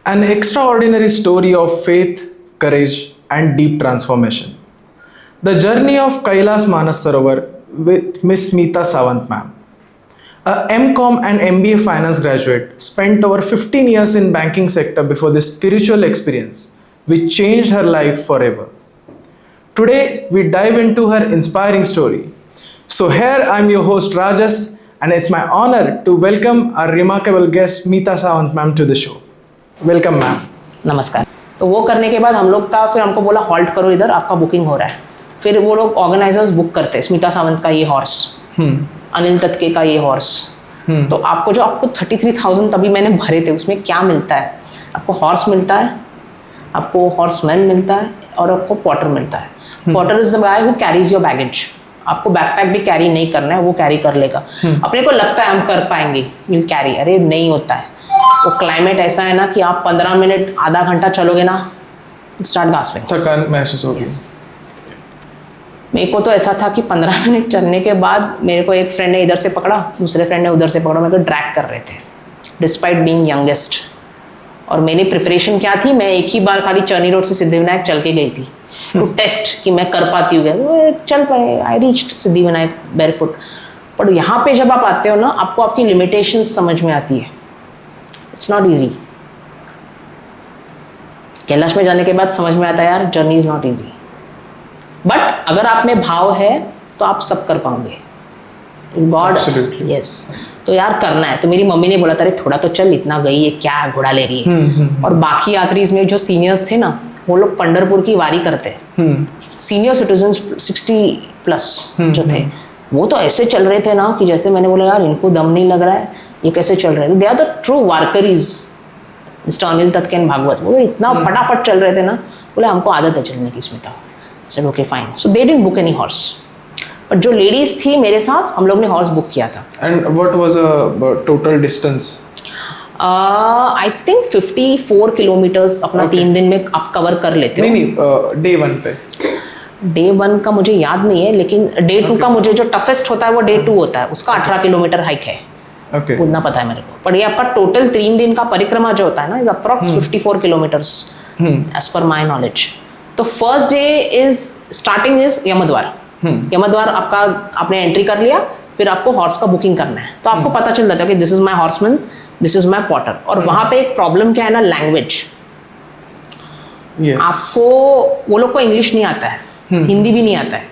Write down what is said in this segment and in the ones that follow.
An extraordinary story of faith, courage, and deep transformation. The journey of Kailas Manas Sarovar with Miss Smita Sawant ma'am. A MCom and MBA finance graduate, spent over 15 years in banking sector before this spiritual experience which changed her life forever. Today we dive into her inspiring story. So here I'm your host Rajas, and it's my honor to welcome our remarkable guest Smita Sawant ma'am to the show. Welcome ma'am. नमस्कार। तो वो करने के बाद हम लोग का फिर हमको बोला हॉल्ट करो, इधर आपका बुकिंग हो रहा है। फिर वो लोग ऑर्गेनाइजर्स बुक करते हैं, स्मिता सावंत का ये हॉर्स, अनिल तत्के का ये हॉर्स। तो आपको 33,000 तभी मैंने भरे थे, उसमें क्या मिलता है? आपको हॉर्स मिलता है, आपको हॉर्समैन मिलता है और आपको पॉटर मिलता है। Potter is the guy who carries your baggage. आपको बैकपैक भी कैरी नहीं करना है, वो कैरी कर लेगा। अपने को लगता है हम कर पाएंगे, विल कैरी, अरे नहीं होता है। वो क्लाइमेट ऐसा है ना कि आप 15 मिनट आधा घंटा चलोगे ना, स्टार्ट गास्पिंग, थकान महसूस होगी। मेरे को तो ऐसा था कि 15 मिनट चलने के बाद मेरे को एक फ्रेंड ने इधर से पकड़ा, दूसरे फ्रेंड ने उधर से पकड़ा, मेरे को ड्रैग कर रहे थे डिस्पाइट बीइंग यंगेस्ट। और मेरी प्रिपरेशन क्या थी, मैं एक ही बार खाली चर्नी रोड से सिद्धिविनायक चल के गई थी टू टेस्ट कि मैं कर पाती हूँ क्या। चल पाए, आई रीच्ड सिद्धिविनायक बैरफुट। पर यहाँ पे जब आप आते हो ना, आपको आपकी लिमिटेशंस समझ में आती है। It's not easy. कैलाश में जाने के बाद समझ में आता है यार, journey is not easy, but अगर आप में भाव है तो आप सब कर पाओगे। God, yes. तो यार करना है। तो मेरी मम्मी ने बोला था, अरे थोड़ा तो चल, इतना गई है, क्या घोड़ा ले रही है। और बाकी यात्रीज में जो सीनियर्स थे ना, वो लोग पंढरपुर की वारी करते हैं। सीनियर सिटीजन 60+ जो थे, वो तो ऐसे चल रहे थे ना कि जैसे मैंने बोला यार इनको दम नहीं लग रहा है, ये कैसे चल रहे थे। They are the true Warkaris, mister Anil Tatke and Bhagwat. वो इतना फटाफट चल रहे थे ना, बोले हमको आदत है चलने की Smita. Sir okay fine. So they didn't book any horse, but जो लेडीज थी मेरे साथ, हम लोग ने हॉर्स बुक किया था। And what was a total distance? I think 54 kilometres अपना 3 दिन में आप कवर कर लेते हो। नहीं, डे 1 पे। डे 1 का मुझे याद नहीं है, लेकिन डे 2 का मुझे जो टफेस्ट होता है वो डे 2 होता है, उसका 18 किलोमीटर हाइक है। उतना पता है मेरे को। पर ये आपका टोटल 3 दिन का परिक्रमा जो होता है ना, इज अप्रॉक्स 54 किलोमीटर्स एज पर माई नॉलेज। तो first day is starting is Yamdwar. Yamdwar आपका आपने एंट्री कर लिया, फिर आपको हॉर्स का बुकिंग करना है। तो आपको पता चल जाता है कि this is my horseman, this is my Potter. और वहां पे एक प्रॉब्लम क्या है ना, लैंग्वेज। आपको वो लोग को इंग्लिश नहीं आता है, हिंदी भी नहीं आता है,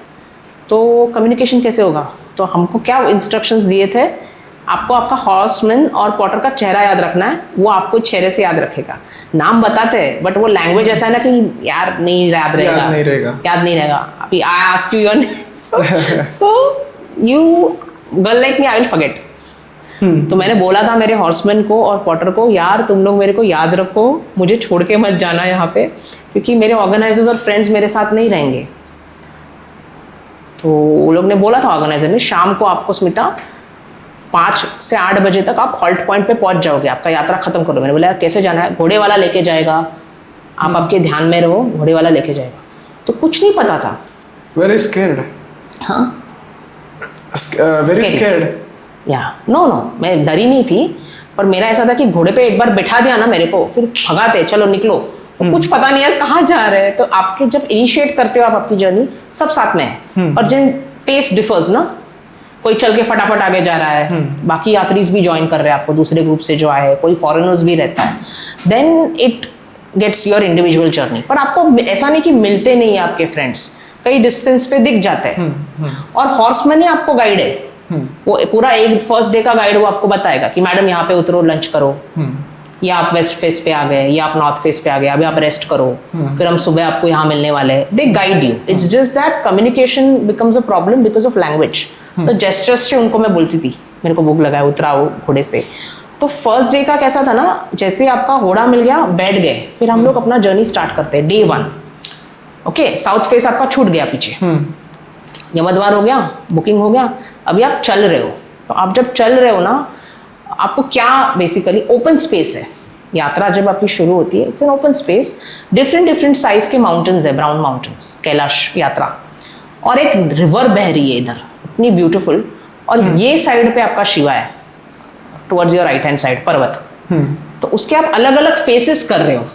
तो कम्युनिकेशन कैसे होगा? तो हमको क्या इंस्ट्रक्शंस दिए थे, आपको आपका हॉर्समैन और पॉटर का चेहरा याद रखना है, वो आपको चेहरे से याद रखेगा। नाम बताते हैं बट वो लैंग्वेज ऐसा है ना कि यार नहीं याद रहेगा, याद नहीं रहेगा। अभी I ask you your name, so you girl like me, I will forget. तो मैंने बोला था मेरे हॉर्समैन को और पॉटर को, यार तुम लोग मेरे को याद रखो, मुझे छोड़ के मत जाना यहाँ पे, क्योंकि मेरे ऑर्गेनाइजर्स और फ्रेंड्स मेरे साथ नहीं रहेंगे। तो वो लोग ने बोला था ऑर्गेनाइजर ने, शाम को आपको स्मिता 5 से 8 बजे तक आप हॉल्ट पॉइंट पे पहुंच जाओगे, आपका यात्रा खत्म करो। मैंने बोला यार कैसे जाना है? घोड़े वाला लेके जाएगा, आप आपके ध्यान में रहो, घोड़े वाला लेके जाएगा। तो कुछ नहीं पता था। Very scared. हाँ, वेरी स्कैर्ड। या नो, मैं डरी नहीं थी, पर मेरा ऐसा था कि घोड़े पे एक बार बैठा दिया ना मेरे को, फिर भगाते चलो निकलो, तो कुछ पता नहीं यार कहाँ जा रहे हैं। तो आपके जब इनिशिएट करते हो आप आपकी जर्नी, सब साथ में है, और जिन पेस डिफर्स ना, कोई चल के फटाफट आगे जा रहा है, बाकी यात्रीज भी ज्वाइन कर रहे हैं आपको दूसरे ग्रुप से जो आए, कोई फॉरेनर्स भी रहता है, then it gets your individual journey. पर आपको ऐसा नहीं कि मिलते नहीं है आपके फ्रेंड्स, कई डिस्टेंस पे दिख जाते हैं। और हॉर्समैन ही आपको गाइड है, वो पूरा एक फर्स्ट डे का गाइड वो आपको बताएगा कि मैडम यहाँ पे उतरो, लंच करो, या आप वेस्ट फेस पे आ गए, या आप नॉर्थ फेस पे आ गए, अभी आप रेस्ट करो, फिर हम सुबह आपको यहाँ मिलने वाले हैं। They guide you. It's just that communication becomes a problem because of language. तो जेस्चर्स से उनको मैं बोलती थी, मेरे को भूख लगा है, उतराओ घोड़े से। तो फर्स्ट डे का कैसा था ना, जैसे आपका घोड़ा मिल गया, बैठ गए, फिर हम लोग अपना जर्नी स्टार्ट करते हैं। डे 1 ओके, साउथ फेस आपका छूट गया पीछे, यमद्वार हो गया, बुकिंग हो गया, अभी आप चल रहे हो। तो आप जब चल रहे हो ना, आपको क्या बेसिकली ओपन स्पेस है। यात्रा जब आपकी शुरू होती है, it's an open space, different size के माउंटेन्स है, ब्राउन माउंटेन्स, कैलाश यात्रा, और एक रिवर बह रही है इधर, इतनी ब्यूटीफुल। और ये साइड पे आपका शिवा है, towards your right hand side पर्वत, तो उसके आप अलग अलग फेसेस कर रहे हो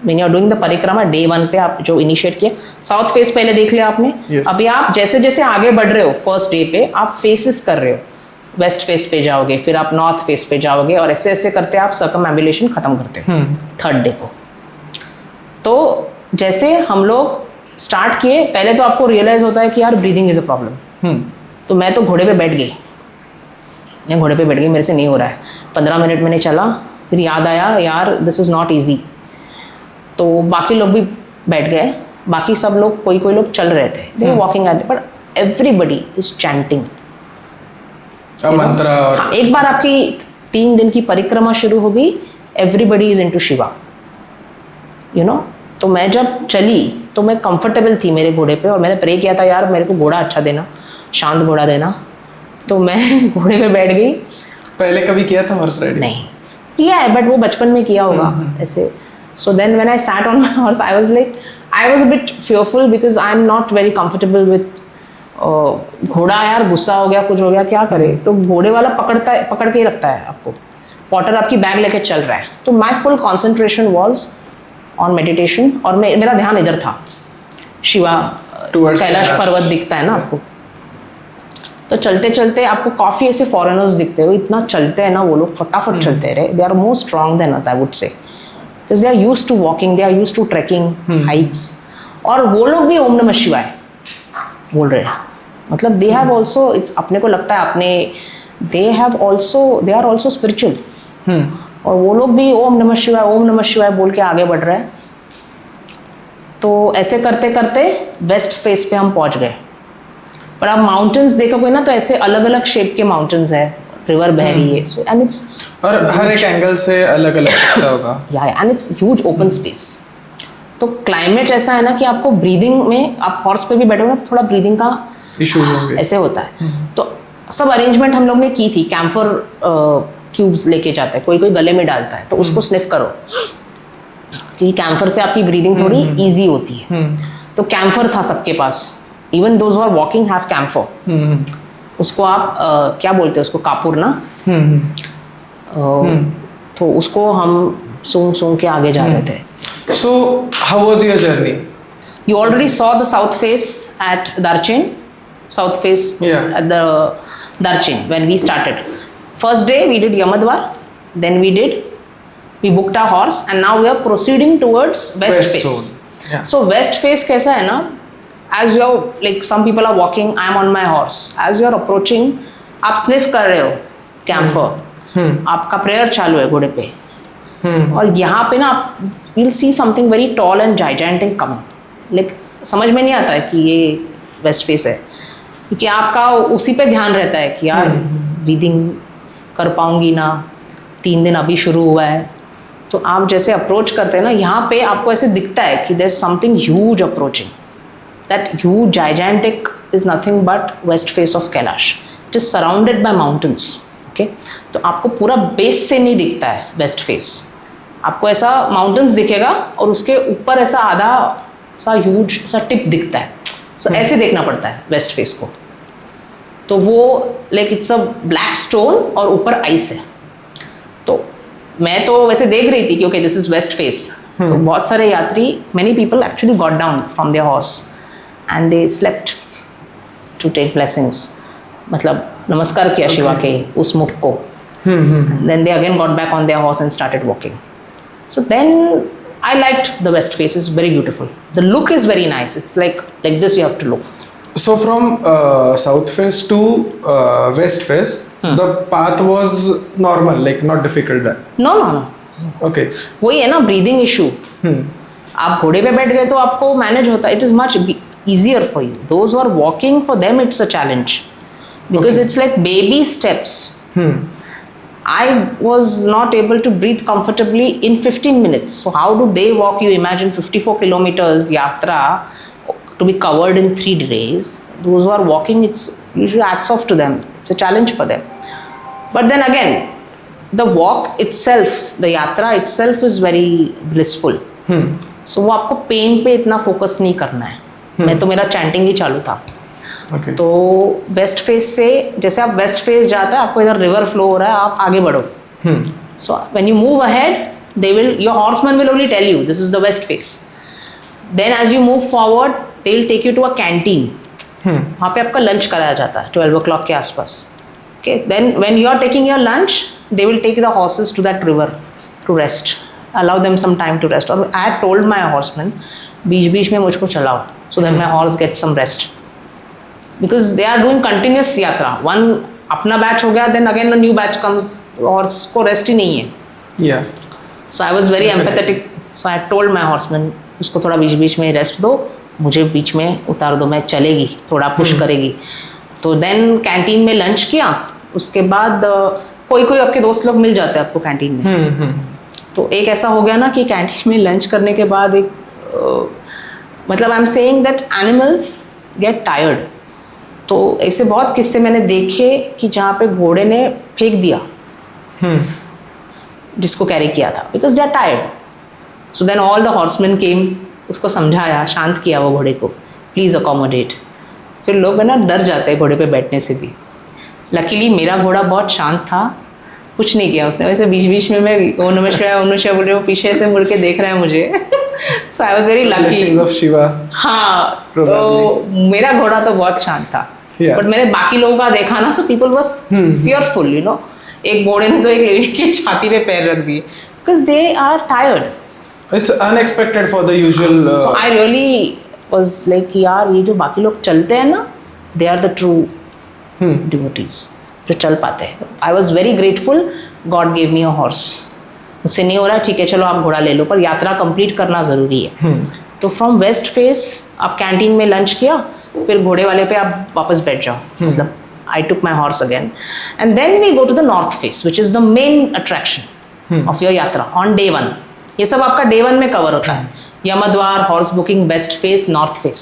when you are doing the parikrama. Day 1 पे आप जो इनिशिएट किया, साउथ फेस पहले देख लिया आपने। Yes. अभी आप जैसे जैसे आगे बढ़ रहे हो फर्स्ट डे पे आप फेसेस कर रहे हो, वेस्ट फेस पे जाओगे, फिर आप नॉर्थ फेस पे जाओगे, और ऐसे ऐसे करते आप सर्कमएम्बुलेशन खत्म करते हो थर्ड डे को। तो जैसे हम लोग स्टार्ट किए, पहले तो आपको रियलाइज होता है कि यार ब्रीदिंग इज अ प्रॉब्लम। तो मैं तो घोड़े पे बैठ गई, मेरे से नहीं हो रहा है। 15 मिनट मैंने चला, फिर याद आया यार दिस इज़ नॉट ईजी। तो बाकी लोग भी बैठ गए, बाकी सब लोग कोई लोग चल रहे थे, they walking at, but everybody is chanting mantra. हाँ, एक बार आपकी 3 दिन की परिक्रमा शुरू हो गई, everybody is into Shiva, you know. तो मैं जब चली तो मैं कंफर्टेबल थी मेरे घोड़े पे, और मैंने प्रे किया था यार मेरे को घोड़ा अच्छा देना, शांत घोड़ा देना। तो मैं घोड़े पे बैठ गई। पहले कभी किया था हॉर्स राइडिंग? नहीं किया है, बट वो बचपन में किया होगा ऐसे। So then when I sat on my horse I was a bit fearful because I am not very comfortable with ghoda. यार गुस्सा हो गया, कुछ हो गया, क्या करे। तो घोड़े वाला पकड़ के ही रखता है आपको, पॉटर आपकी बैग लेके चल रहा है। तो my full concentration was on meditation, और मेरा ध्यान इधर था, शिवा कैलाश पर्वत दिखता है ना आपको। तो चलते चलते आपको काफ़ी ऐसे फॉरेनर्स दिखते हो, इतना चलते हैं ना वो लोग, फटाफट चलते रहे। They are more strong than us I would say, because they are used to walking, they are used to trekking hikes. और वो लोग भी ओम नमः शिवाय बोल रहे हैं, मतलब दे हैव ऑल्सो, इट्स अपने को लगता है अपने, दे आर ऑल्सो स्पिरिचुअल। और वो लोग भी ओम नमः शिवाय बोल के आगे बढ़ रहे हैं। तो ऐसे करते करते वेस्ट फेस पे हम पहुंच गए। पर आप माउंटेन्स देखोगे ना तो ऐसे अलग अलग शेप के माउंटेन्स है, रिवर बह रही है, सो एंड इट्स, और हर एक एंगल से अलग अलग दिखता होगा। या and it's huge open space. तो क्लाइमेट ऐसा है ना कि आपको ब्रीदिंग में, आप हॉर्स पे भी बैठोगे ना तो थोड़ा ब्रीदिंग का इश्यूज होंगे, ऐसे होता है। तो सब अरेंजमेंट हम लोग ने की थी, कैम्फर क्यूब्स लेके जाता है, कोई गले में डालता है, तो उसको स्निफ करो कि कैम्फर से आपकी ब्रीदिंग थोड़ी ईजी होती है। तो कैम्फर था सबके पास, even those who are walking have camphor. उसको आप क्या बोलते हैं उसको, कापुर ना। तो उसको हम सूंघ के आगे जा रहे थे। So, how was your journey? You already saw the south face at Darchin. South face Yeah. at the Darchin when we started. First day we did Yamadwar, then we booked our horse, and now we are proceeding towards west face. zone. Yeah. So west face कैसा है ना, as you are, like some people are walking, I am on my horse. As you are approaching, आप sniff कर रहे हो camphor. आपका prayer चालू है घोड़े पे। और यहाँ पे ना आप you'll see something very tall and gigantic coming. Like समझ में नहीं आता है कि ये वेस्ट फेस है, क्योंकि आपका उसी पे ध्यान रहता है कि यार ब्रीदिंग कर पाऊंगी ना, 3 दिन अभी शुरू हुआ है। तो आप जैसे अप्रोच करते हैं ना, यहाँ पे आपको ऐसे दिखता है कि there's something huge approaching. That huge gigantic is nothing but west face of Kailash. It is surrounded by mountains. Okay? तो आपको पूरा बेस से नहीं दिखता है वेस्ट फेस, आपको ऐसा माउंटेन्स दिखेगा और उसके ऊपर ऐसा आधा सा ह्यूज सा टिप दिखता है। सो ऐसे देखना पड़ता है वेस्ट फेस को। तो वो like it's a black stone और ऊपर आइस है। तो मैं तो वैसे देख रही थी कि okay this is west face. तो बहुत सारे यात्री, many people actually got down from their horse and they slept to take blessings, मतलब नमस्कार किया शिवा के उस मुख को। Then they again got back on their horse and started walking. So then I liked the west face, it's very beautiful. The look is very nice. It's like this you have to look. So from south face to west face, the path was normal, like not difficult then. No. Okay. वही है ना breathing issue. आप घोड़े पे बैठ गए तो आपको मैनेज होता है। It is much easier for you. Those who are walking, for them it's a challenge because it's like baby steps. I was not able to breathe comfortably in 15 minutes. So how do they walk? You imagine 54 kilometers yatra to be covered in 3 days. Those who are walking, it's usually hats off to them. It's a challenge for them. But then again, the walk itself, the yatra itself is very blissful. So वो आपको pen पे इतना focus नहीं करना है। मैं तो मेरा चैंटिंग ही चालू था। Okay. तो वेस्ट फेस से जैसे आप वेस्ट फेस जाता है, आपको इधर रिवर फ्लो हो रहा है, आप आगे बढ़ो। So when you move ahead, your horseman will only tell you this is the west face. Then as you move forward, they will take you to a canteen. वहाँ पे आपका लंच कराया जाता है 12 o'clock के आसपास. Okay, then when you are taking your lunch, they will take the horses to that river to rest. Allow them some time to rest. और I had told my horseman, बीच-बीच में मुझको चलाओ, so that my horse gets some rest. Because they are doing continuous यात्रा. One अपना batch हो गया, then again a new batch comes, horse को रेस्ट ही नहीं है. Yeah. So I was very empathetic. So I told my horseman, उसको थोड़ा बीच बीच में रेस्ट दो, मुझे बीच में उतार दो, मैं चलेगी, थोड़ा पुश करेगी. तो देन कैंटीन में लंच किया. उसके बाद कोई कोई आपके दोस्त लोग मिल जाते हैं आपको कैंटीन में. तो एक ऐसा हो गया ना कि कैंटीन में लंच करने के बाद एक मतलब I am saying that animals get tired. तो ऐसे बहुत किस्से मैंने देखे कि जहाँ पे घोड़े ने फेंक दिया जिसको कैरी किया था, because they are tired. So then all the horseman came, उसको समझाया, शांत किया वो घोड़े को, प्लीज़ अकोमोडेट. फिर लोग है ना डर जाते हैं घोड़े पे बैठने से भी. लकीली मेरा घोड़ा बहुत शांत था, कुछ नहीं किया उसने. वैसे बीच बीच में मैं ओम नमः शिवाय बोल रही हूँ, पीछे से मुड़ के देख रहा है मुझे. सो आई वॉज वेरी लकी. हाँ, तो मेरा घोड़ा तो बहुत शांत था. बट मैंने बाकी लोगों का देखा ना, so people was fearful, you know. एक घोड़े ने तो एक लेडी की छाती पे पैर रख दिए, because they are tired. It's unexpected for the usual. So I really was like, यार ये जो बाकी लोग चलते हैं ना, they are the true devotees जो चल पाते हैं. I was very grateful. God gave me a horse. मुझसे नहीं हो रहा, ठीक है चलो आप घोड़ा ले लो, पर यात्रा कंप्लीट करना ज़रूरी है. तो फ्रॉम वेस्ट फेस आप कैंटीन में लंच किया, फिर घोड़े वाले पे आप वापस बैठ जाओ. मतलब I took my horse again, and then we go to the north face, which is the main attraction of your यात्रा on day 1. ये सब आपका डे 1 में कवर होता है. Yamdwar, horse booking, west face, north face.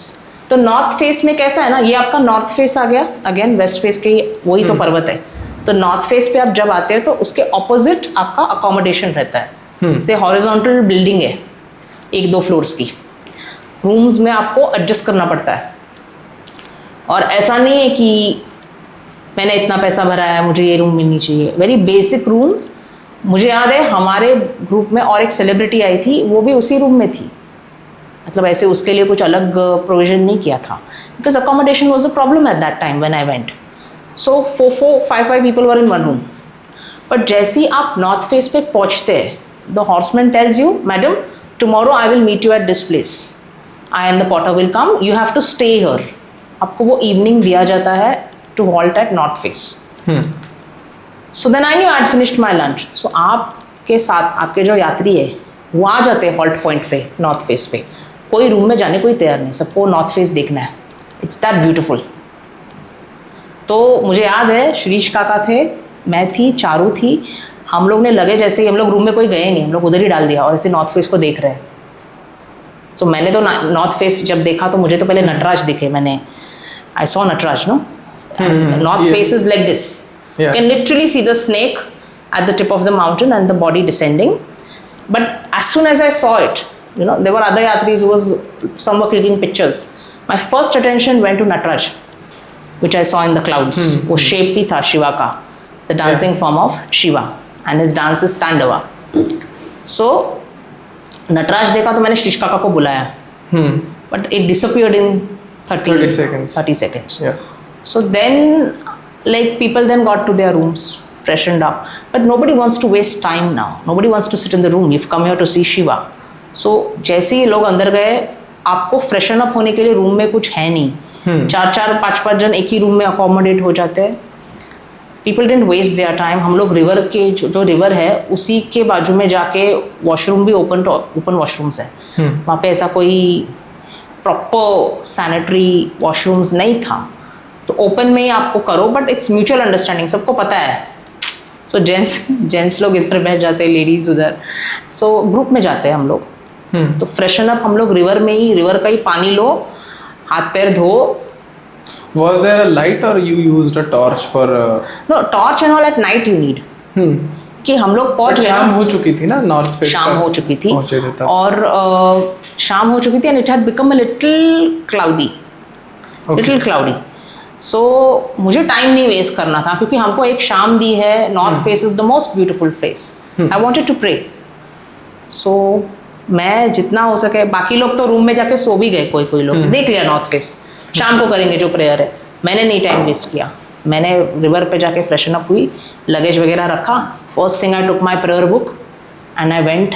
तो नॉर्थ फेस में कैसा है ना, ये आपका नॉर्थ फेस आ गया. अगेन वेस्ट फेस के वही तो पर्वत है. तो नॉर्थ फेस पे आप जब आते हैं तो उसके ऑपोजिट आपका अकोमोडेशन रहता है. से हॉरिजॉन्टल बिल्डिंग है 1-2 फ्लोर्स की. रूम्स में आपको एडजस्ट करना पड़ता है. और ऐसा नहीं है कि मैंने इतना पैसा भरा है मुझे ये रूम मिलनी चाहिए. Very basic rooms. मुझे याद है हमारे ग्रुप में और एक सेलिब्रिटी आई थी, वो भी उसी रूम में थी. मतलब ऐसे उसके लिए कुछ अलग प्रोविजन नहीं किया था, because accommodation was a problem at that time when I went. So 4-5 people were in one room. But जैसे ही आप नॉर्थ फेस पे पहुँचते हैं, the horseman tells you, madam tomorrow I will meet you at this place, I and the porter will come, you have to stay here. आपको वो evening दिया जाता है to halt at north face. So then I new I had finished my lunch. So आपके साथ आपके जो यात्री है वो आ जाते हैं हॉल्ट पॉइंट पे नॉर्थ फेस पे. कोई रूम में जाने कोई तैयार नहीं, सबको नॉर्थ फेस देखना है. It's that beautiful. तो मुझे याद है श्रीश काका थे, मैं थी, चारू थी. हम लोग ने लगे जैसे ही हम लोग रूम में कोई गए नहीं, हम लोग उधर ही डाल दिया और ऐसे नॉर्थ फेस को देख रहे हैं. सो मैंने तो नॉर्थ फेस जब देखा तो मुझे तो पहले नटराज दिखे. मैंने I saw Nataraj, no. North face is like this. Yeah. You can literally see the snake at the tip of the mountain and the body descending. But as soon as I saw it, you know, there were other yatris who some were clicking pictures. My first attention went to Nataraj, which I saw in the clouds. वो shape भी था शिवा का, the dancing form of Shiva, and his dance is Tandava. So Nataraj देखा तो मैंने श्रीश काका को बुलाया, but it disappeared in 30 seconds. Yeah. So then, like, people then got to their rooms, freshened up. But nobody wants to waste time now. Nobody wants to sit in the room. You've come here to see Shiva. So, जैसे ही लोग अंदर गए, आपको freshen up होने के लिए room में कुछ है नहीं. 4-4, 5-5 जन एक ही रूम में अकोमोडेट हो जाते हैं. People didn't waste their time. हम लोग रिवर के जो रिवर है उसी के बाजू में जाके वॉशरूम भी ओपन वॉशरूम्स है. वहाँ पे ऐसा कोई प्रॉपर सैनिटरी वॉशरूम्स नहीं था. तो ओपन में ही आपको करो, बट इट्स म्यूचुअल अंडरस्टैंडिंग, सबको पता है. सो जेंट्स लोग इधर बैठ जाते हैं, लेडीज उधर. सो ग्रुप में जाते हैं हम लोग. तो फ्रेशन अप हम लोग रिवर का ही पानी लो, हाथ पैर धो. Was there a light or you used a torch for? No, torch and all at night you need. कि हम लोग पहुंच गए. शाम हो चुकी थी ना नॉर्थ फेस. शाम हो चुकी थी और शाम हो चुकी थी, and it had become a little cloudy. सो मुझे टाइम नहीं वेस्ट करना था, क्योंकि हमको एक शाम दी है, north face is the most beautiful place, I wanted to pray. So मैं जितना हो सके, बाकी लोग तो रूम में जाके सो भी गए, कोई कोई लोग देख लिया नॉर्थ फेस, शाम को करेंगे जो प्रेयर है। मैंने नहीं टाइम वेस्ट किया, मैंने रिवर पे जाके फ्रेशन अप हुई, लगेज वगैरह रखा, first thing I took my prayer book and I went,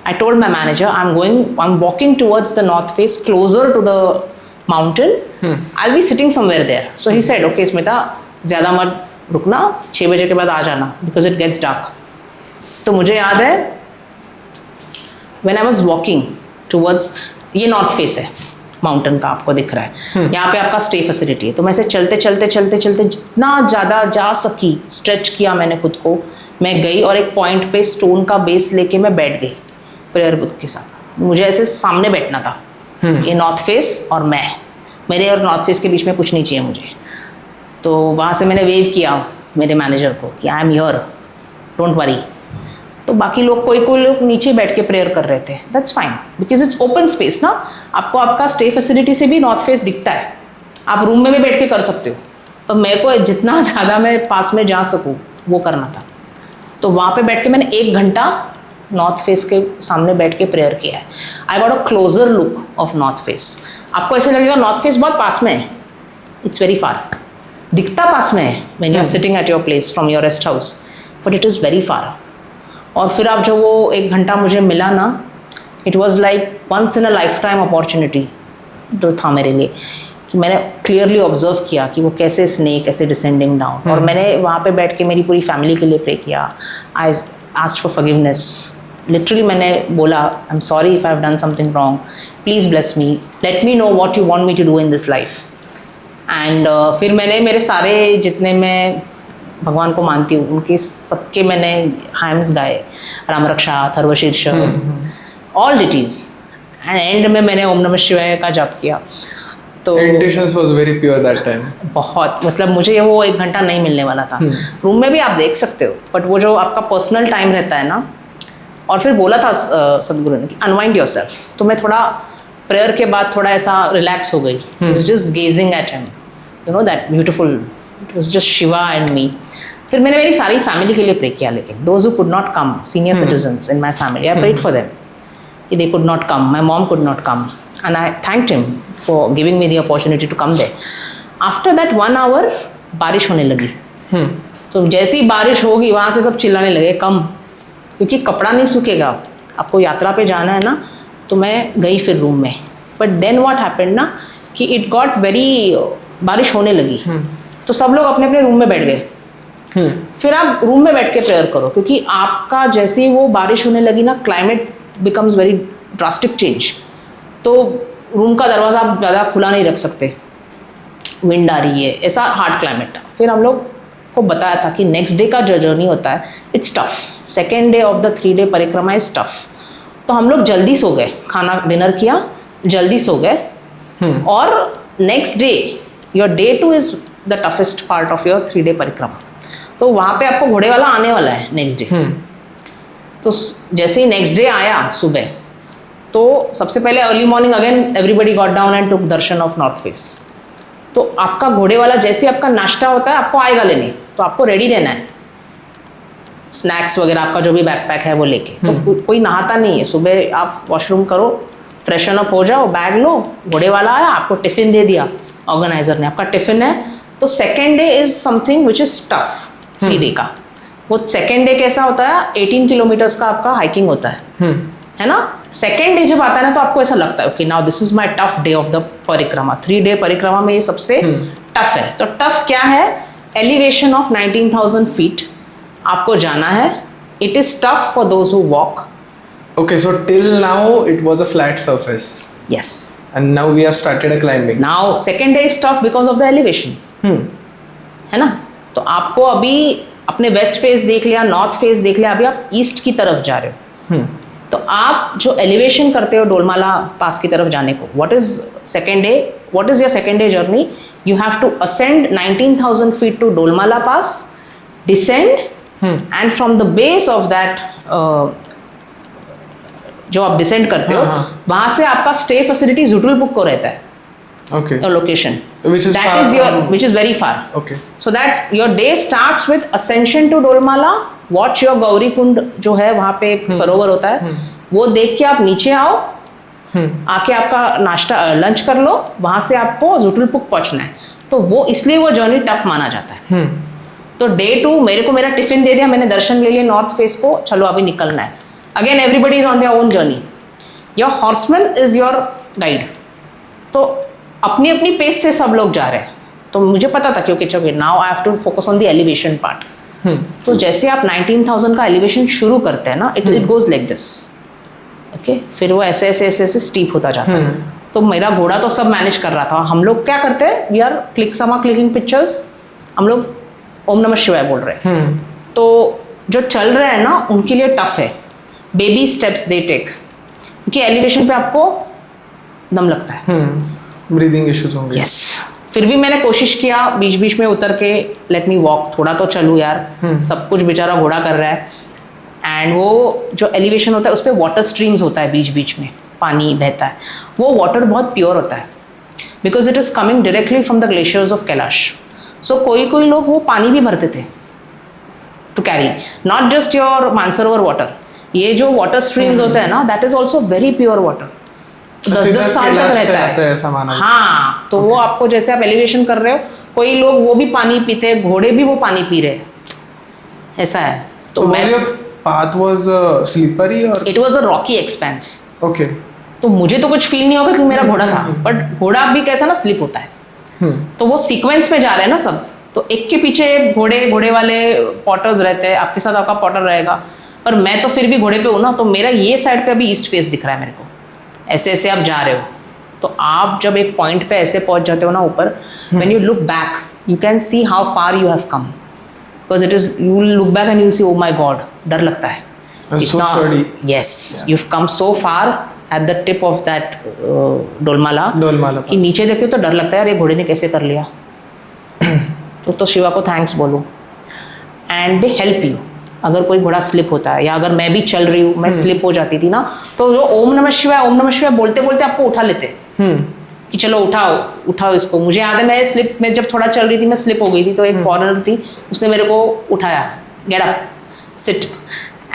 I told my manager I am walking towards the north face closer to the mountain, I'll be sitting somewhere there. So he said, okay Smita, ज़्यादा मत रुकना, 6 बजे के बाद आ जाना, because it gets dark. तो मुझे याद है when I was walking towards, ये नॉर्थ फेस है माउंटेन का, आपको दिख रहा है, यहाँ पे आपका स्टे फैसिलिटी है। तो मैं से चलते चलते चलते चलते जितना ज़्यादा जा सकी स्ट्रेच किया मैंने खुद को, मैं गई और एक पॉइंट पे स्टोन का बेस लेके मैं बैठ गई प्रेयर बुक के साथ। मुझे ऐसे सामने बैठना था, ये नॉर्थ फेस और मैं, मेरे और नॉर्थ फेस के बीच में कुछ नहीं चाहिए मुझे। तो वहाँ से मैंने वेव किया मेरे मैनेजर को कि I am here, don't worry. तो बाकी लोग, कोई कोई लोग नीचे बैठ के प्रेयर कर रहे थे, that's fine because it's open space ना, आपको आपका स्टे फैसिलिटी से भी नॉर्थ फेस दिखता है, आप रूम में भी बैठ के कर सकते हो। तो मेरे को जितना ज़्यादा मैं पास में जा सकूँ वो करना था। तो वहाँ पे बैठ के मैंने 1 घंटा नॉर्थ फेस के सामने बैठ के प्रेयर किया है। I got a closure look of north face. आपको ऐसे लगेगा नॉर्थ फेस बहुत पास में है, इट्स वेरी फार, दिखता पास में है when you are sitting at your place from your rest house, but it is very far. और फिर आप जो वो 1 घंटा मुझे मिला ना, it was like once in a life time opportunity जो था मेरे लिए, कि मैंने क्लियरली ऑब्जर्व किया कि वो कैसे स्नेक ऐसे डिसेंडिंग डाउन। और मैंने वहाँ पे बैठ के मेरी पूरी फैमिली के लिए प्रे किया, I asked for forgiveness, literally मैंने बोला I am sorry if I have done something wrong, please bless me, let me know what you want me to do in this life. And फिर मैंने मेरे सारे जितने मैं भगवान को मानती हूँ उनके सबके मैंने हाइम्स गाए, राम रक्षा, Atharvashirsha, all ditties, and and में मैंने ओम नमः शिवाय का जाप किया। तो Intentions was very pure that time. बहुत, मतलब मुझे वो 1 घंटा नहीं मिलने वाला था। रूम में भी आप देख सकते हो, बट वो जो आपका पर्सनल टाइम रहता है ना। और फिर बोला था सदगुरु ने कि अनवाइंड योरसेल्फ, तो मैं थोड़ा प्रेयर के बाद थोड़ा ऐसा रिलैक्स हो गई, was just gazing at him, you know that beautiful, it was just Shiva and me. फिर मैंने मेरी सारी फैमिली के लिए प्रे किया, लेकिन those who could not come, senior citizens in my family, I prayed for them, they could not come, my mom could not come, and I thanked him for giving me the opportunity to come there. After that 1 hour बारिश होने लगी। तो जैसे ही बारिश होगी वहाँ से सब चिल्लाने लगे कम, क्योंकि कपड़ा नहीं सूखेगा, आपको यात्रा पे जाना है ना। तो मैं गई फिर रूम में, बट देन व्हाट हैपेंड ना कि इट गॉट वेरी, बारिश होने लगी तो सब लोग अपने अपने रूम में बैठ गए। फिर आप रूम में बैठ के प्रेयर करो, क्योंकि आपका जैसे ही वो बारिश होने लगी ना, climate becomes very drastic change. तो रूम का दरवाज़ा आप ज़्यादा खुला नहीं रख सकते, विंड आ रही है, ऐसा हार्ड क्लाइमेट था। फिर हम लोग को बताया था कि नेक्स्ट डे का जो जर्नी होता है it's tough, 2nd day of the 3 day परिक्रमा इज टफ। तो हम लोग जल्दी सो गए, खाना डिनर किया, जल्दी सो गए। और next day your day 2 is the toughest part of your 3 day परिक्रमा। तो वहाँ पे आपको घोड़े वाला आने वाला है नेक्स्ट डे। तो जैसे ही नेक्स्ट डे आया सुबह, तो सबसे पहले early morning again everybody got down and took Darshan of north face. तो आपका घोड़े वाला जैसे आपका नाश्ता होता है आपको आएगा लेने, तो आपको रेडी रहना है, स्नैक्स वगैरह आपका जो भी बैकपैक है वो लेके। तो कोई नहाता नहीं है, सुबह आप वॉशरूम करो, फ्रेशन अप हो जाओ, बैग लो, घोड़े वाला आया, आपको टिफ़िन दे दिया ऑर्गेनाइजर ने, आपका टिफ़िन है। तो 2nd day is something which is tough, 3 day का। वो 2nd डे कैसा होता है, 18 किलोमीटर्स का आपका हाइकिंग होता है ना। 2nd डे जब आता है ना, तो आपको ऐसा लगता है okay now this is my tough day of the परिक्रमा। 3 day परिक्रमा में ये सबसे टफ है। तो टफ क्या है, एलिवेशन ऑफ 19,000 feet आपको जाना है। It is tough for those who walk. Okay, so till now it was a flat surface. Yes. And now we have started a climbing. Now 2nd day is tough because of the elevation. है ना। तो आपको अभी अपने waste face देख लिया, north face देख लिया, अभी आप ईस्ट की तरफ जा रहे हो। तो आप जो एलिवेशन करते हो डोलमाला पास की तरफ जाने को, what is 2nd day, what is your 2nd day journey, you have to ascend 19,000 feet to Dolmala pass, descend, and from the base of that जो आप डिसेंड करते हो, वहां से आपका स्टे फैसिलिटी जुटुल बुक को रहता है। Okay. your location. Which is that far is your from- which is very far. Okay. So that your day starts with ascension to Dolmala. Watch your Gauri Kund जो है वहाँ पे एक सरोवर होता है, वो देख के आप नीचे आओ, आके आपका नाश्ता लंच कर लो, वहाँ से आपको जुटुलपुक पहुँचना है. तो वो इसलिए वो जर्नी टफ माना जाता है. तो डे 2 मेरे को मेरा टिफिन दे दिया, मैंने दर्शन ले लिए नॉर्थ फेस को, चलो अभी निकलना है. Again everybody is on their own journey. Your horseman is your guide. तो अपनी अपनी पेस से सब लोग जा रहे हैं. तो मुझे पता था क्योंकि चलो now I have to focus on the elevation part. तो जैसे आप 19,000 का एलिवेशन शुरू करते हैं ना, it goes like this. Okay, फिर वो ऐसे ऐसे ऐसे ऐसे स्टीप होता जाता है. तो मेरा घोड़ा तो सब मैनेज कर रहा था. हम लोग क्या करते हैं, वी आर क्लिकिंग पिक्चर्स, हम लोग ओम नमः शिवाय बोल रहे हैं. तो जो चल रहे हैं ना उनके लिए टफ है. बेबी स्टेप्स दे टेक, क्योंकि एलिवेशन पे आपको दम लगता है. ब्रीदिंग इश्यूज होंगे. यस. फिर भी मैंने कोशिश किया बीच बीच में उतर के, लेट मी वॉक, थोड़ा तो चलूँ यार. सब कुछ बेचारा घोड़ा कर रहा है. एंड वो जो एलिवेशन होता है उस पर वाटर स्ट्रीम्स होता है, बीच बीच में पानी बहता है. वो वाटर बहुत प्योर होता है, because it is coming directly from the glaciers of Kailash. So कोई लोग वो पानी भी भरते थे to carry, not just your Mansarovar water. ये जो वाटर स्ट्रीम्स होते हैं ना, that is also very pure water. 10-10 साल तक रहता है. ऐसा माना. हाँ, तो वो आपको जैसे आप एलिवेशन कर रहे हो, कोई लोग वो भी पानी पीते हैं, घोड़े भी वो पानी पी रहे हैं, ऐसा है. तो मैं, path was slippery or it was a Rocky expense. okay. तो मुझे तो कुछ फील नहीं होगा क्योंकि मेरा घोड़ा था, बट घोड़ा भी कैसा ना स्लिप होता है. तो वो सीक्वेंस में जा रहे हैं ना सब, तो एक के पीछे एक घोड़े वाले पॉटर्स रहते हैं, आपके साथ आपका पॉटर रहेगा. पर मैं तो फिर भी घोड़े पे हूँ ना, तो मेरा ये साइड पे अभी ईस्ट फेस दिख रहा है मेरे को. ऐसे ऐसे आप जा रहे हो, तो आप जब एक पॉइंट पे ऐसे पहुंच जाते हो ना ऊपर, when you look back you can see how far you have come, because it is, you will look back and you will see oh my god, डर लगता है. So sturdy. Yes, you have come so far at the tip of that Dolmala कि pass. नीचे देखते हो तो डर लगता है यार ये घोड़े ने कैसे कर लिया. तो शिवा को थैंक्स बोलो. And they help you. अगर कोई घोड़ा स्लिप होता है, या अगर मैं भी चल रही हूँ, मैं स्लिप हो जाती थी ना, तो जो ओम नमः शिवाय बोलते बोलते आपको उठा लेते कि चलो उठाओ इसको. मुझे याद है मैं स्लिप में जब थोड़ा चल रही थी, मैं स्लिप हो गई थी, तो एक फॉरेनर थी, उसने मेरे को उठाया, get up, sit.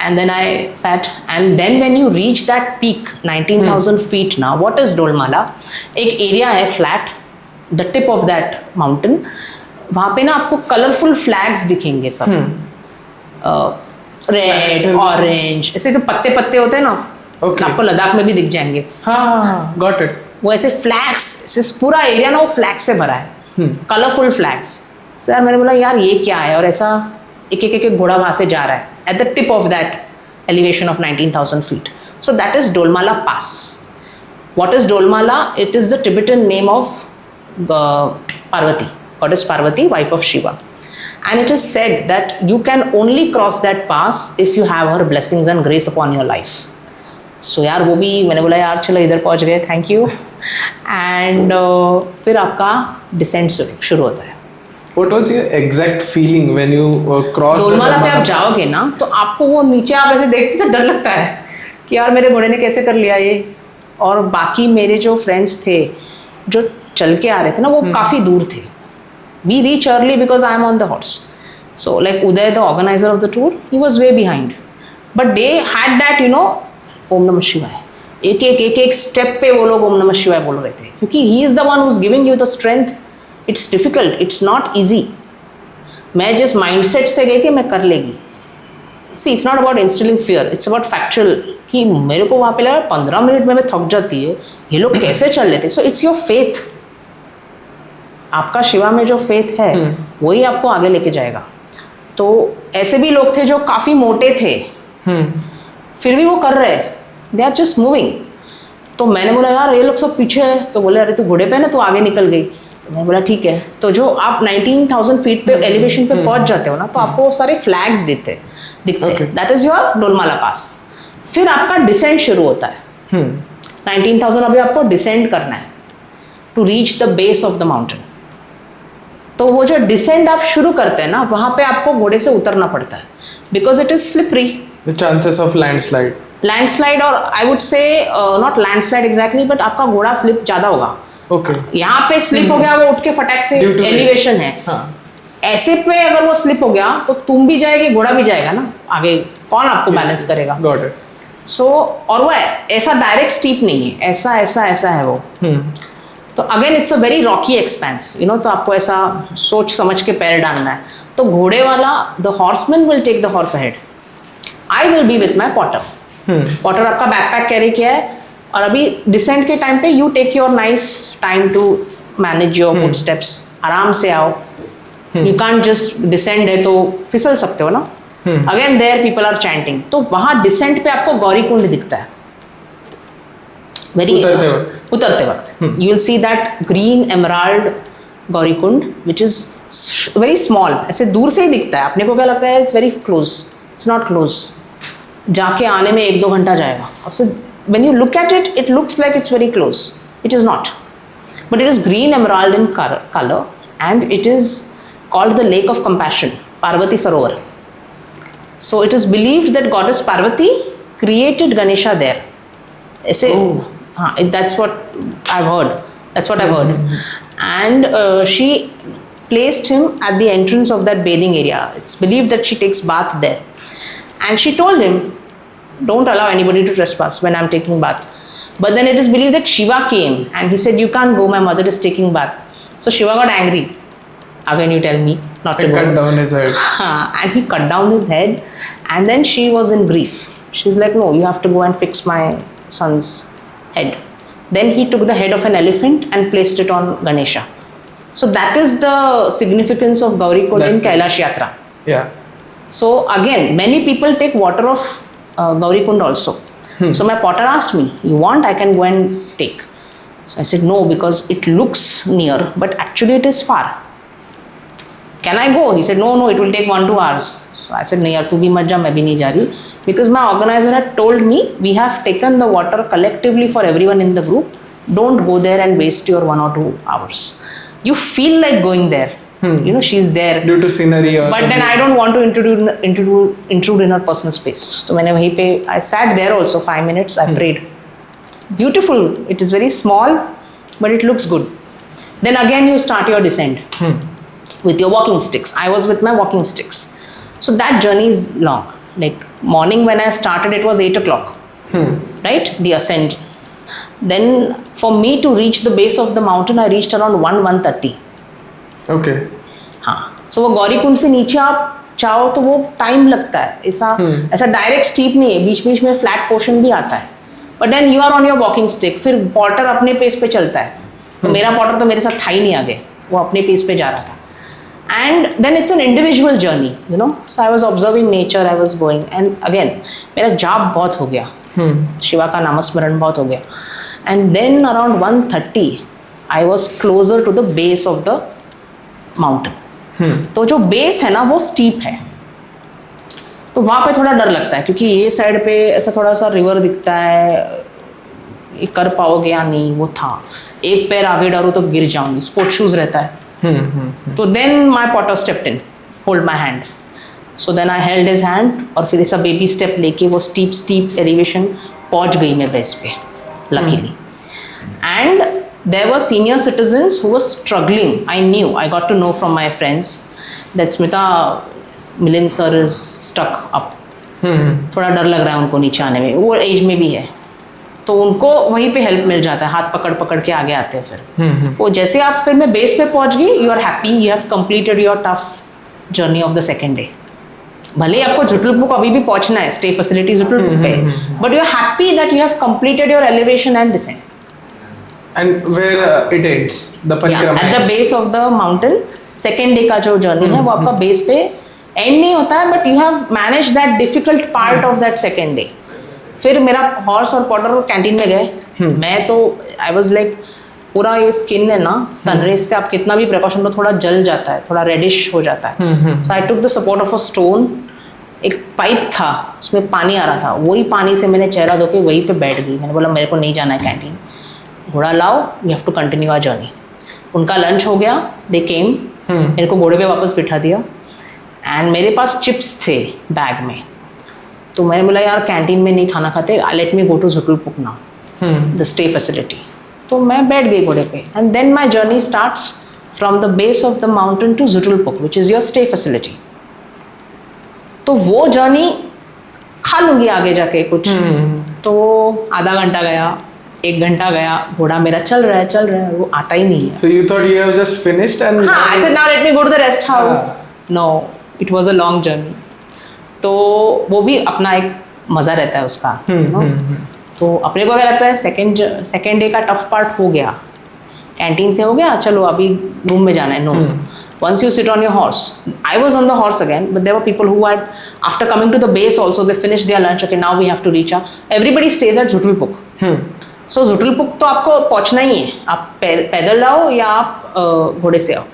And then I sat, and then when you reach that peak, 19,000 feet now, what is Dolmala? एक एरिया है flat, the tip of that mountain. वहाँ पे ना आपको कलरफुल फ्लैग्स दिखेंगे सब, रेड, ऑरेंज, ऐसे जो पत्ते पत्ते होते हैं ना, आपको लद्दाख में भी दिख जाएंगे. हाँ, got it. वो ऐसे फ्लैग्स, पूरा एरिया ना वो फ्लैग से भरा है, कलरफुल फ्लैग्स. सो यार मैंने बोला यार ये क्या है, और ऐसा एक घोड़ा वहाँ से जा रहा है at the tip of that elevation of 19,000 feet. So that is Dolmala Pass. What is Dolmala? It is the Tibetan name of Parvati, goddess Parvati, wife of Shiva. And it is said that you can only cross that pass if you have her blessings and grace upon your life. So यार वो भी मैंने बोला यार चलो इधर पहुँच गए, थैंक यू. एंड फिर आपका डिसेंट शुरू होता है. What was your exact feeling when you crossed डोलमाला पे आप जाओगे ना, तो आपको वो नीचे आप ऐसे देखते तो डर लगता है कि यार मेरे घोड़े ने कैसे कर लिया ये. और बाकी मेरे जो फ्रेंड्स थे जो चल के आ रहे थे ना, वो काफ़ी दूर थे. We reach early because I am on the horse. So like Uday, the organiser of the tour, he was way behind, but they had that Om Namah Shivaya. एक स्टेप पे वो लोग ओम नमः शिवाय बोल रहे थे, क्योंकि he is the one who is giving you the strength. It's difficult, it's not easy. मैं जिस माइंडसेट से गई थी मैं कर लेगी. See, it's not about instilling fear, it's about factual कि मेरे को वहाँ पे लगा 15 मिनट में मैं थक जाती है, ये लोग कैसे चल लेते. So it's your faith. आपका शिवा में जो फेथ है वही आपको आगे लेके जाएगा. तो ऐसे भी लोग थे जो काफ़ी मोटे थे, फिर भी वो कर रहे, दे आर जस्ट मूविंग. तो मैंने बोला यार ये लोग सब पीछे है, तो बोले अरे तू घोड़े पे ना, तू आगे निकल गई. तो मैंने बोला ठीक है. तो जो आप 19,000 फीट पे एलिवेशन पे पहुंच जाते हो ना, तो आपको सारे फ्लैग्स दिखते हैं. दैट इज योर डोलमाला पास. फिर आपका डिसेंड शुरू होता है. 19,000 अभी आपको डिसेंड करना है to reach the base of the mountain. तो वो जो डिसेंड आप शुरू करते हैं ना, वहाँ पे आपको घोड़े से उतरना पड़ता है, because it is slippery. The chances of landslide. Landslide, और I would say not landslide exactly, but आपका घोड़ा स्लिप ज़्यादा होगा. ओके यहाँ पे स्लिप हो गया, वो उठ के फटाक से Due to एलिवेशन है, हाँ ऐसे पे अगर वो स्लिप हो गया तो तुम भी जाएगी, घोड़ा भी जाएगा ना आगे, कौन आपको बैलेंस करेगा? Got it. सो और वो ऐसा डायरेक्ट स्टीप नहीं है, ऐसा ऐसा ऐसा है वो. तो again it's a very Rocky expense, you know, तो आपको ऐसा सोच समझ के पैर डालना है. तो घोड़े वाला, the horseman will take the horse ahead, I will be with my porter. Porter आपका बैकपैक कैरी किया है, और अभी डिसेंट के टाइम पे you take your nice time to manage your foot steps, आराम से आओ. यू कांट जस्ट डिसेंड है तो फिसल सकते हो ना. Again there people are chanting. तो वहां डिसेंट पे आपको गौरी कुंड दिखता है, वेरी उतरते वक्त you will see that green emerald Gauri Kund which is very small. ऐसे दूर से ही दिखता है, अपने को क्या लगता है it's very close, it's not close. जाके आने में 1-2 घंटा जाएगा. अब से when you look at it, it looks like it's very close. It is not. But it is green emerald in color, and it is called the Lake of Compassion, Parvati Sarovar. So it is believed that goddess Parvati created Ganesha there. ऐसे that's what I've heard. That's what I've heard. And she placed him at the entrance of that bathing area. It's believed that she takes bath there. And she told him, don't allow anybody to trespass when I'm taking bath. But then it is believed that Shiva came and he said, you can't go, my mother is taking bath. So Shiva got angry. Again you tell me not to go. Cut down his head. And he cut down his head, and then she was in grief. She's like, no, you have to go and fix my son's head. Then he took the head of an elephant and placed it on Ganesha. So that is the significance of Gauri Kund in Kailash Yatra. Yeah. So again, many people take water of Gauri Kund also. So my potter asked me, you want, I can go and take. So I said no, because it looks near but actually it is far. Can I go? He said no, it will take 1-2 hours. So I said नहीं यार, तू भी मत जा, मैं भी नहीं जा रही, because my organizer had told me we have taken the water collectively for everyone in the group. Don't go there and waste your 1 or 2 hours. You feel like going there. You know, she's there due to scenery or but then I don't want to intrude in her personal space. So मैंने वहीं पे I sat there also 5 minutes. I prayed. Beautiful. It is very small, but it looks good. Then again you start your descent with your walking sticks. I was with my walking sticks. So that journey is long. Like morning when I started, it was 8 o'clock. Right? The ascent. Then for me to reach the base of the mountain, I reached around 1:30. Okay. हाँ. सो वो गौरी कुंड से नीचे आप चाहो तो वो time लगता है, ऐसा डायरेक्ट स्टीप नहीं है, बीच बीच में फ्लैट पोर्शन भी आता है. But then you are on your walking stick. फिर पॉटर अपने पेस पे चलता है, तो मेरा पॉटर तो मेरे साथ था ही नहीं आगे, वो अपने पेस पे जा रहा था. And then it's an individual journey, you know. So I was observing nature, I was going, and again मेरा जाप बहुत हो गया, शिवा का नामस्मरण बहुत हो गया. And then around 1:30 I was closer to the base of the mountain. तो जो बेस है ना वो स्टीप है, तो वहाँ पे थोड़ा डर लगता है, क्योंकि ये साइड पे ऐसा थोड़ा सा रिवर दिखता है, ये कर पाओगे या नहीं, वो था. एक पैर आगे डालो तो गिर जाऊंगी, स्पोर्ट शूज रहता है. तो then my porter stepped in, hold my hand. So then I held his hand, और फिर ऐसा बेबी स्टेप लेके वो स्टीप एलिवेशन पहुँच गई मैं बेस पे, luckily. And there were senior citizens who were struggling. I got to know from my friends that Smita Milind sir is stuck up. थोड़ा डर लग रहा है उनको नीचे आने में, वो एज में भी है, तो उनको वहीं पे हेल्प मिल जाता है, हाथ पकड़ पकड़ के आगे आते हैं. फिर वो जैसे आप, फिर मैं बेस पे पहुंच गई, you are happy, you have completed your tough journey of the second day. भले आपको झुटलपुक अभी भी पहुंचना है, स्टे फैसिलिटी झुटलपुक पे, but you are happy that you have completed your elevation and descent. And where it ends, the परिक्रमा at the base of the mountain. Second day का जो जर्नी है वो आपका बेस पे एंड नहीं होता है, but you have manage that difficult part of that second day. फिर मेरा हॉर्स और पॉटर कैंटीन में गए. मैं तो आई वॉज लाइक, पूरा ये स्किन है ना, सनरेज से आप कितना भी प्रिकॉशन लो थोड़ा जल जाता है, थोड़ा रेडिश हो जाता है. So I took the support of a stone. एक पाइप था, उसमें पानी आ रहा था, वही पानी से मैंने चेहरा धो के वहीं पे बैठ गई. मैंने बोला मेरे को नहीं जाना है कैंटीन, घोड़ा लाओ, we have to continue our journey. उनका लंच हो गया, दे केम, मेरे को घोड़े पे वापस बिठा दिया, एंड मेरे पास चिप्स थे बैग में. तो मैंने बोला यार कैंटीन में नहीं खाना खाते, let me go to Zutulpuk now, the stay facility. तो मैं बैठ गई घोड़े पे and then my journey starts from the base of the mountain to Zutulpuk which is your stay facility. तो वो जर्नी खा लूँगी आगे जाके कुछ। तो आधा घंटा गया, 1 घंटा गया, घोड़ा मेरा चल रहा है, वो आता ही नहीं है। So you thought you have just finished and हाँ, I said now let me go to the rest house. No, it was a long journey. तो वो भी अपना एक मज़ा रहता है उसका, you know? तो अपने को क्या लगता है सेकेंड डे का टफ पार्ट हो गया, कैंटीन से हो गया, चलो अभी रूम में जाना है। No, once you sit on your horse, I was on the horse again, but there were people who had, after coming to the base also, they finished their lunch. Okay, now we have to reach out. Everybody stays at Jutlpuk. So Jutlpuk तो आपको पहुंचना ही है, आप पैदल आओ या आप घोड़े से आओ।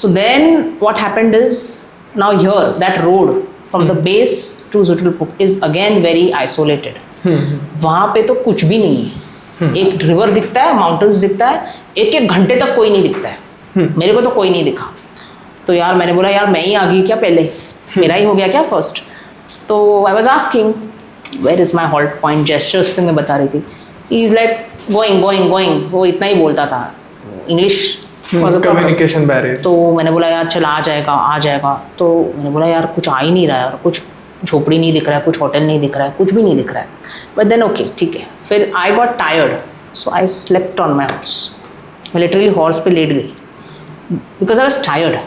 So then what happened is, now here that road from the base to Jutlpuk is again very isolated. वहाँ पे तो कुछ भी नहीं है, एक रिवर दिखता है, माउंटेन्स दिखता है, 1-1 घंटे तक कोई नहीं दिखता है। मेरे को तो कोई नहीं दिखा। तो यार मैंने बोला यार मैं ही आ गई क्या पहले, मेरा ही हो गया क्या फर्स्ट। तो I was asking where is my halt point, gestures से मैं बता रही थी। ही इज़ लाइक गोइंग, वो इतना ही बोलता था, इंग्लिश कम्युनिकेशन बैरियर। तो मैंने बोला यार चल आ जाएगा। तो मैंने बोला यार कुछ आ ही नहीं रहा है, और कुछ झोपड़ी नहीं दिख रहा है, कुछ होटल नहीं दिख रहा है, कुछ भी नहीं दिख रहा है। बट देन ओके ठीक है। फिर I got tired, so I slept on my horse. मैं लिटरली हॉर्स पे लेट गई बिकॉज आई वॉज टायर्ड।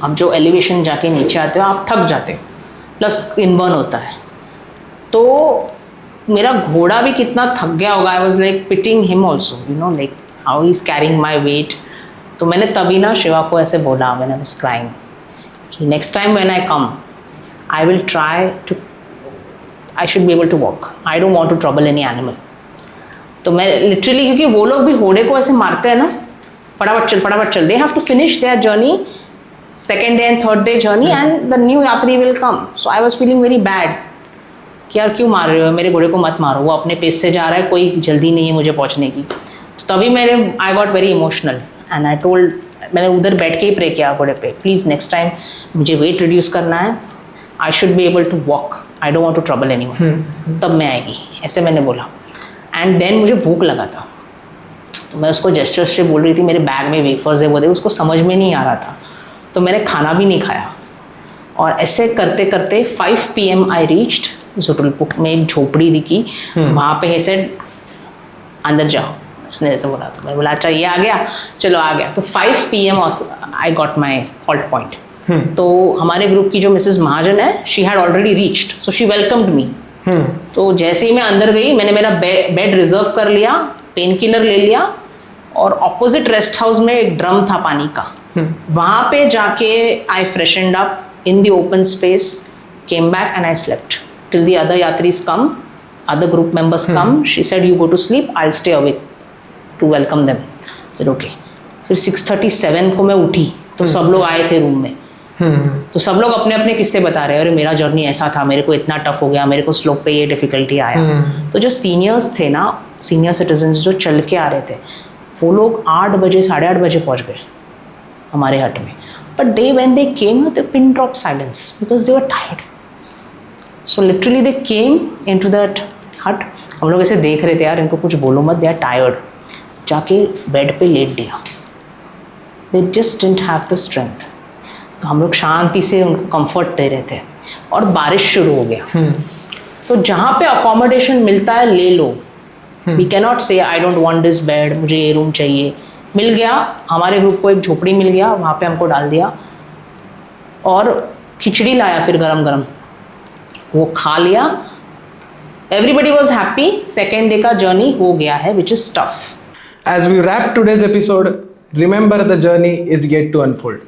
अब जो एलिवेशन जाके नीचे आते हो आप थक जाते हो, प्लस इनबर्न होता है। तो मेरा घोड़ा भी कितना थक गया होगा। I was like pitying him also, you know, like how he is carrying my weight. तो मैंने तभी ना शिवा को ऐसे बोला, मैंने वाज क्राइंग कि next time when I come I will try to, I should be able to walk, I don't want to trouble any animal. तो मैं लिटरली, क्योंकि वो लोग भी घोड़े को ऐसे मारते हैं ना, फटाफट चल, they have to finish their journey, second day and third day journey, and the new yatri will come. So I was feeling very bad कि यार क्यों मार रहे हो, मेरे घोड़े को मत मारो, वो अपने पेस से जा रहा है, कोई जल्दी नहीं है मुझे पहुंचने की। तो तभी I got very emotional and I told, मैंने उधर बैठ के ही प्रे किया घोड़े पे, प्लीज़ नेक्स्ट टाइम मुझे वेट रिड्यूस करना है, I should be able to walk, I don't want to trouble anyone, तब मैं आएगी, ऐसे मैंने बोला। एंड देन मुझे भूख लगा था, तो मैं उसको जेस्चर्स से बोल रही थी मेरे बैग में वेफर्स है वो दे, उसको समझ में नहीं आ रहा था, तो मैंने खाना भी नहीं खाया। और ऐसे करते करते 5 PM आई रीच्ड जुटुलपुक में एक झोपड़ी दिखी, वहाँ पे ऐसे अंदर जाओ, उसने ऐसे बोला, तो मैं बोला अच्छा ये आ गया, चलो आ गया। तो 5 PM I got my halt point. तो हमारे ग्रुप की जो मिसेस महाजन है, she had already reached, so she welcomed me. तो जैसे ही मैं अंदर गई, मैंने मेरा बेड रिजर्व कर लिया, पेन किलर ले लिया, और ऑपोजिट रेस्ट हाउस में एक ड्रम था पानी का, वहाँ पे जाके I freshened up in the open space, came back and I slept till the other yatris come, other group members come. She said you go to sleep, I'll stay awake to welcome them. I said okay. फिर 6:37 को मैं उठी, तो सब लोग आए थे room में। तो सब लोग अपने अपने किस्से बता रहे हैं, अरे मेरा जर्नी ऐसा था, मेरे को इतना टफ हो गया, मेरे को स्लोप पे ये डिफिकल्टी आया। तो जो सीनियर्स थे ना, सीनियर सिटीजन्स जो चल के आ रहे थे, वो लोग 8 बजे 8:30 बजे पहुंच गए हमारे हट में। But they when they came, they pin drop silence because they were tired. So literally they came in to that hut. हम लोग ऐसे देख रहे थे, यार इनको कुछ बोलो मत, दे आर टायर्ड। जाके बेड पे लेट दिया, they just didn't have the strength. तो हम लोग शांति से उनको कंफर्ट दे रहे थे, और बारिश शुरू हो गया। तो जहाँ पे अकोमोडेशन मिलता है ले लो, वी कैन नॉट से आई डोंट वांट दिस बेड, मुझे ये रूम चाहिए। मिल गया, हमारे ग्रुप को एक झोपड़ी मिल गया, वहाँ पे हमको डाल दिया, और खिचड़ी लाया फिर गरम गरम, वो खा लिया। Everybody was happy. Second day का जर्नी हो गया है, which is tough. As we wrap today's episode, remember the journey is yet to unfold.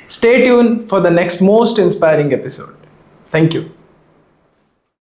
Stay tuned for the next most inspiring episode. Thank you.